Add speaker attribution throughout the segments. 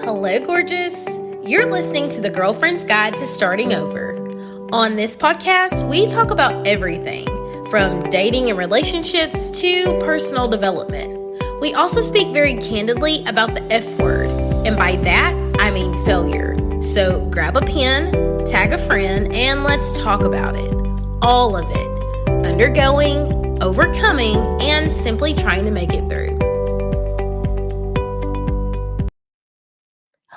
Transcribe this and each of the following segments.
Speaker 1: Hello, gorgeous. You're listening to the Girlfriend's Guide to Starting Over. On this podcast, we talk about everything from dating and relationships to personal development. We also speak very candidly about the F word, and by that, I mean failure. So grab a pen, tag a friend, and let's talk about it. All of it. Undergoing, overcoming, and simply trying to make it through.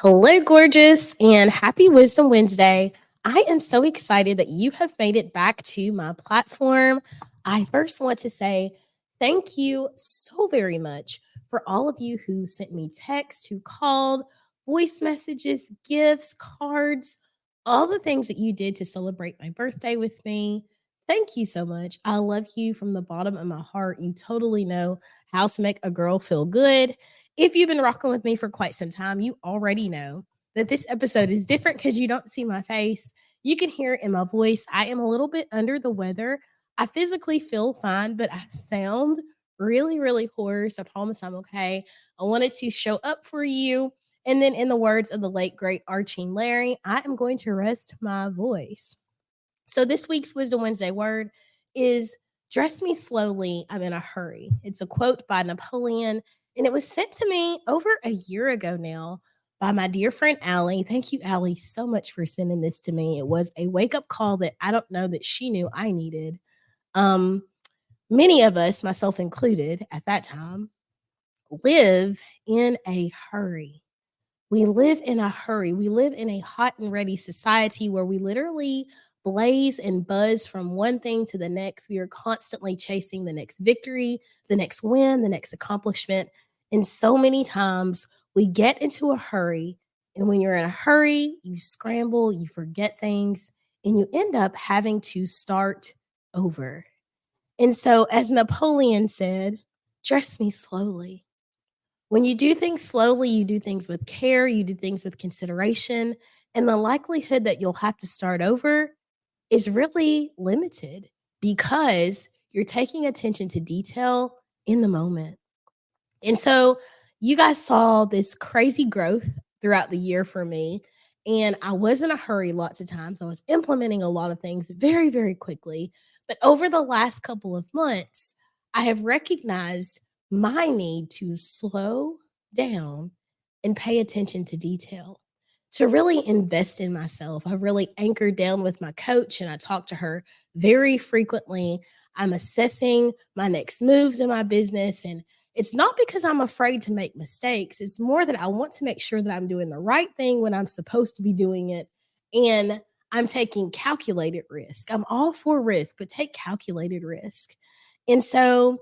Speaker 1: Hello, gorgeous, and happy Wisdom Wednesday. I am so excited that you have made it back to my platform. I first want to say thank you so very much for all of you who sent me texts, who called, voice messages, gifts, cards, all the things that you did to celebrate my birthday with me. Thank you so much. I love you from the bottom of my heart. You totally know how to make a girl feel good. If you've been rocking with me for quite some time, you already know that this episode is different because you don't see my face. You can hear it in my voice. I am a little bit under the weather. I physically feel fine, but I sound really, really hoarse. I promise I'm okay. I wanted to show up for you. And then, in the words of the late, great Archie Larry, I am going to rest my voice. So, this week's Wisdom Wednesday word is dress me slowly. I'm in a hurry. It's a quote by Napoleon. And it was sent to me over a year ago now by my dear friend, Allie. Thank you, Allie, so much for sending this to me. It was a wake-up call that I don't know that she knew I needed. Many of us, myself included, at that time, live in a hurry. We live in a hurry. We live in a hot and ready society where we literally blaze and buzz from one thing to the next. We are constantly chasing the next victory, the next win, the next accomplishment. And so many times we get into a hurry. And when you're in a hurry, you scramble, you forget things, and you end up having to start over. And so, as Napoleon said, dress me slowly. When you do things slowly, you do things with care, you do things with consideration, and the likelihood that you'll have to start over is really limited because you're taking attention to detail in the moment. And so you guys saw this crazy growth throughout the year for me. And I was in a hurry lots of times. I was implementing a lot of things very, very quickly. But over the last couple of months, I have recognized my need to slow down and pay attention to detail, to really invest in myself. I've really anchored down with my coach and I talk to her very frequently. I'm assessing my next moves in my business, and it's not because I'm afraid to make mistakes. It's more that I want to make sure that I'm doing the right thing when I'm supposed to be doing it. And I'm taking calculated risk. I'm all for risk, but take calculated risk. And so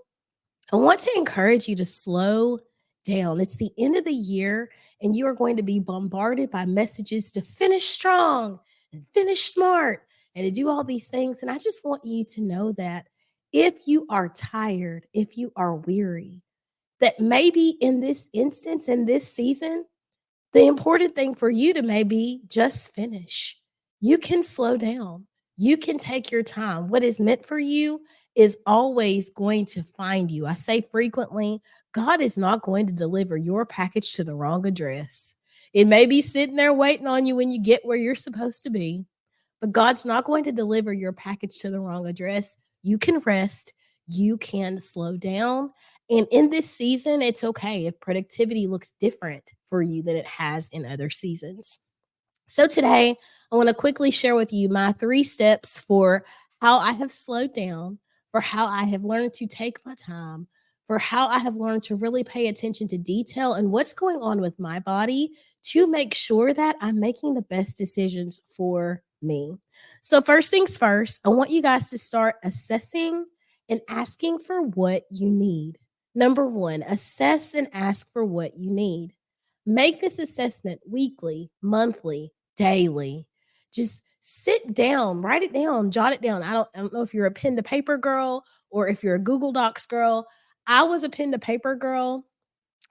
Speaker 1: I want to encourage you to slow down. It's the end of the year, and you are going to be bombarded by messages to finish strong and finish smart and to do all these things. And I just want you to know that if you are tired, if you are weary, that maybe in this instance, in this season, the important thing for you to maybe just finish. You can slow down. You can take your time. What is meant for you is always going to find you. I say frequently, God is not going to deliver your package to the wrong address. It may be sitting there waiting on you when you get where you're supposed to be, but God's not going to deliver your package to the wrong address. You can rest. You can slow down. And in this season, it's okay if productivity looks different for you than it has in other seasons. So today, I want to quickly share with you my 3 steps for how I have slowed down, for how I have learned to take my time, for how I have learned to really pay attention to detail and what's going on with my body to make sure that I'm making the best decisions for me. So first things first, I want you guys to start assessing and asking for what you need. Number 1, assess and ask for what you need. Make this assessment weekly, monthly, daily. Just sit down, write it down, jot it down. I don't know if you're a pen to paper girl or if you're a Google Docs girl. I was a pen to paper girl,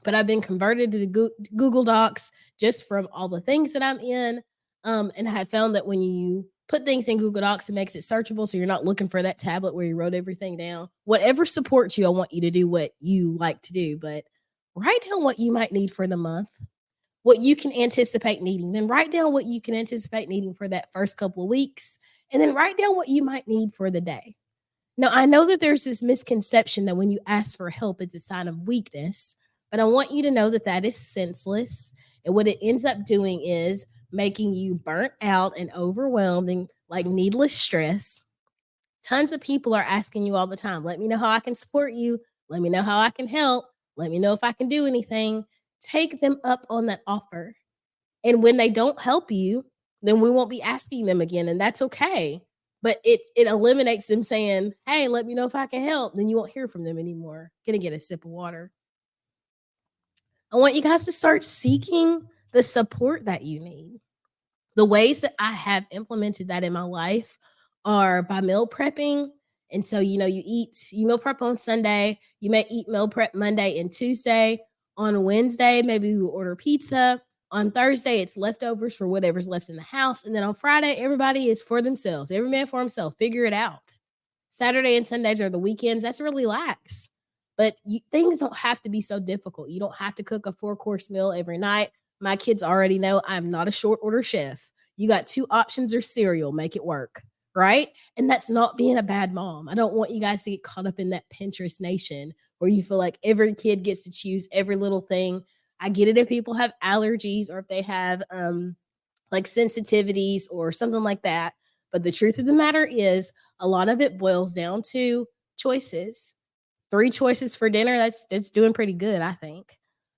Speaker 1: but I've been converted to Google Docs just from all the things that I'm in. And I have found that when you put things in Google Docs, it makes it searchable. So you're not looking for that tablet where you wrote everything down. Whatever supports you, I want you to do what you like to do. But write down what you might need for the month. what you can anticipate needing. Then write down what you can anticipate needing for that first couple of weeks, and then write down what you might need for the day. Now, I know that there's this misconception that when you ask for help, it's a sign of weakness, but I want you to know that that is senseless. And what it ends up doing is making you burnt out and overwhelmed and like needless stress. Tons of people are asking you all the time, let me know how I can support you. Let me know how I can help. Let me know if I can do anything. Take them up on that offer. And when they don't help you, then we won't be asking them again. And that's okay. But it eliminates them saying, hey, let me know if I can help. Then you won't hear from them anymore. Gonna get a sip of water. I want you guys to start seeking the support that you need. The ways that I have implemented that in my life are by meal prepping. And so, you meal prep on Sunday, you may eat meal prep Monday and Tuesday. On Wednesday, maybe you order pizza. On Thursday, it's leftovers for whatever's left in the house. And then on Friday, everybody is for themselves. Every man for himself. Figure it out. Saturday and Sundays are the weekends. That's relax. But things don't have to be so difficult. You don't have to cook a 4-course meal every night. My kids already know I'm not a short order chef. You got 2 options or cereal, make it work, right? And that's not being a bad mom. I don't want you guys to get caught up in that Pinterest nation where you feel like every kid gets to choose every little thing. I get it if people have allergies or if they have like sensitivities or something like that. But the truth of the matter is, a lot of it boils down to choices. 3 choices for dinner, that's doing pretty good, I think.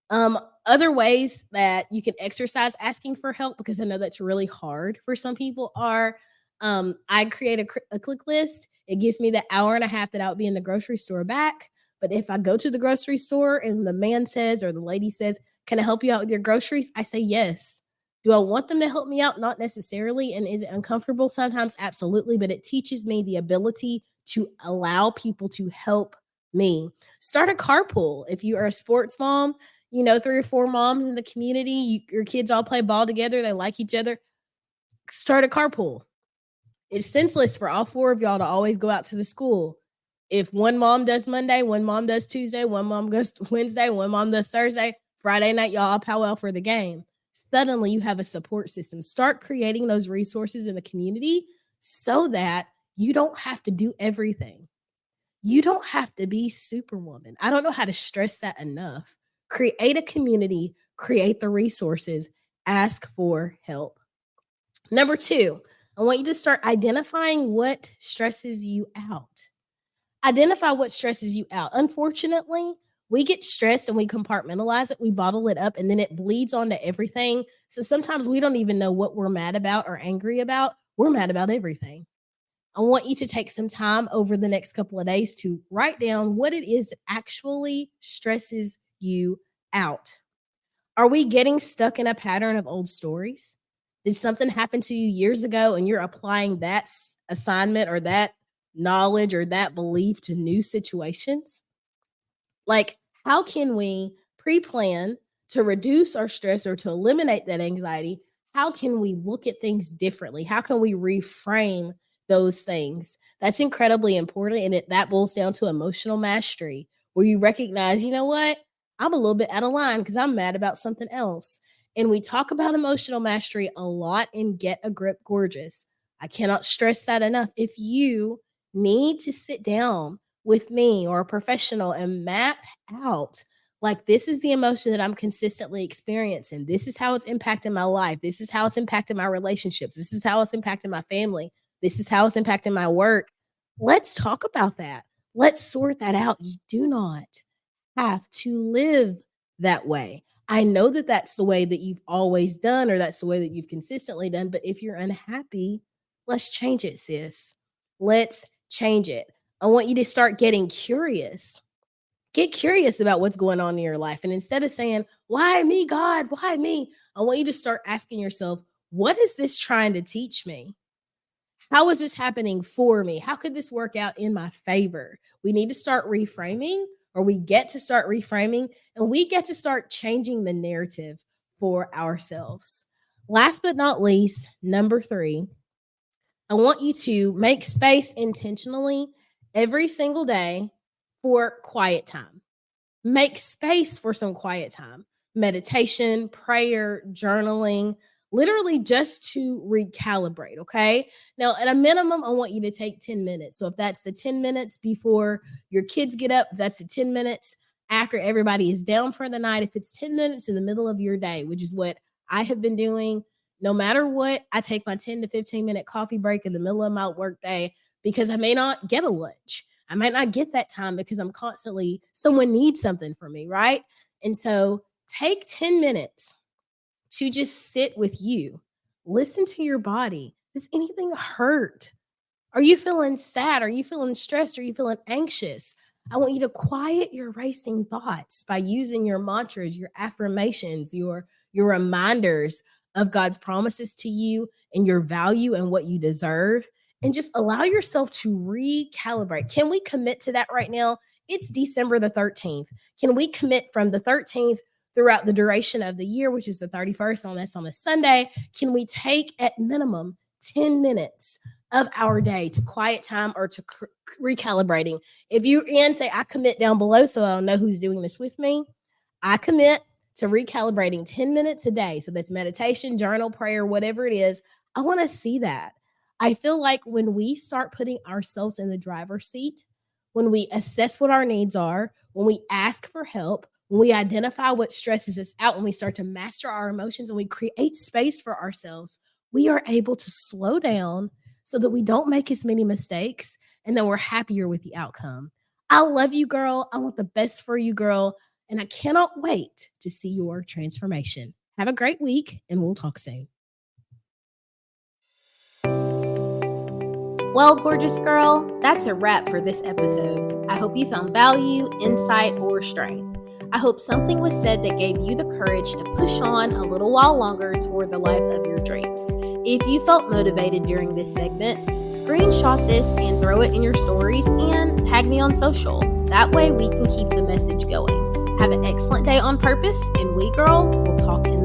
Speaker 1: Other ways that you can exercise asking for help, because I know that's really hard for some people, are I create a click list. It gives me the hour and a half that I would be in the grocery store back. But if I go to the grocery store and the man says or the lady says, can I help you out with your groceries? I say yes. Do I want them to help me out? Not necessarily. And is it uncomfortable sometimes? Absolutely. But it teaches me the ability to allow people to help me. Start a carpool. If you are a sports mom, 3 or 4 moms in the community, your kids all play ball together, they like each other. Start a carpool. It's senseless for all 4 of y'all to always go out to the school. If one mom does Monday, one mom does Tuesday, one mom goes Wednesday, one mom does Thursday, Friday night, y'all all powwow for the game. Suddenly you have a support system. Start creating those resources in the community so that you don't have to do everything. You don't have to be Superwoman. I don't know how to stress that enough. Create a community, create the resources, ask for help. Number 2, I want you to start identifying what stresses you out. Identify what stresses you out. Unfortunately, we get stressed and we compartmentalize it, we bottle it up, and then it bleeds onto everything. So sometimes we don't even know what we're mad about or angry about. We're mad about everything. I want you to take some time over the next couple of days to write down what it is that actually stresses you out. Are we getting stuck in a pattern of old stories? Did something happen to you years ago and you're applying that assignment or that knowledge or that belief to new situations? Like, how can we pre-plan to reduce our stress or to eliminate that anxiety? How can we look at things differently? How can we reframe those things? That's incredibly important. And that boils down to emotional mastery, where you recognize, you know what? I'm a little bit out of line because I'm mad about something else. And we talk about emotional mastery a lot in Get a Grip Gorgeous. I cannot stress that enough. If you need to sit down with me or a professional and map out, like, this is the emotion that I'm consistently experiencing. This is how it's impacting my life. This is how it's impacting my relationships. This is how it's impacting my family. This is how it's impacting my work. Let's talk about that. Let's sort that out. You do not have to live that way. I know that that's the way that you've always done, or that's the way that you've consistently done. But if you're unhappy, let's change it, sis. Let's change it. I want you to start getting curious. Get curious about what's going on in your life. And instead of saying, why me, God? Why me? I want you to start asking yourself, what is this trying to teach me? How is this happening for me? How could this work out in my favor? We need to start reframing, or we get to start reframing, and we get to start changing the narrative for ourselves. Last but not least, number 3, I want you to make space intentionally every single day for quiet time. Make space for some quiet time. meditation, prayer, journaling, literally just to recalibrate. Okay. Now, at a minimum, I want you to take 10 minutes. So if that's the 10 minutes before your kids get up, if that's the 10 minutes after everybody is down for the night, if it's 10 minutes in the middle of your day, which is what I have been doing, no matter what, I take my 10 to 15-minute coffee break in the middle of my work day because I may not get a lunch. I might not get that time because I'm constantly, someone needs something from me, right? And so take 10 minutes to just sit with you. Listen to your body. Does anything hurt? Are you feeling sad? Are you feeling stressed? Are you feeling anxious? I want you to quiet your racing thoughts by using your mantras, your affirmations, your reminders of God's promises to you and your value and what you deserve. And just allow yourself to recalibrate. Can we commit to that right now? It's December the 13th. Can we commit from the 13th throughout the duration of the year, which is the 31st, that's on a Sunday? Can we take at minimum 10 minutes of our day to quiet time or to recalibrating? If you and say, I commit down below so I don't know who's doing this with me, I commit to recalibrating 10 minutes a day. So that's meditation, journal, prayer, whatever it is. I want to see that. I feel like when we start putting ourselves in the driver's seat, when we assess what our needs are, when we ask for help, when we identify what stresses us out, when we start to master our emotions and we create space for ourselves, we are able to slow down so that we don't make as many mistakes and then we're happier with the outcome. I love you, girl. I want the best for you, girl. And I cannot wait to see your transformation. Have a great week and we'll talk soon. Well, gorgeous girl, that's a wrap for this episode. I hope you found value, insight, or strength. I hope something was said that gave you the courage to push on a little while longer toward the life of your dreams. If you felt motivated during this segment, screenshot this and throw it in your stories and tag me on social. That way we can keep the message going. Have an excellent day on purpose, and we, girl, will talk in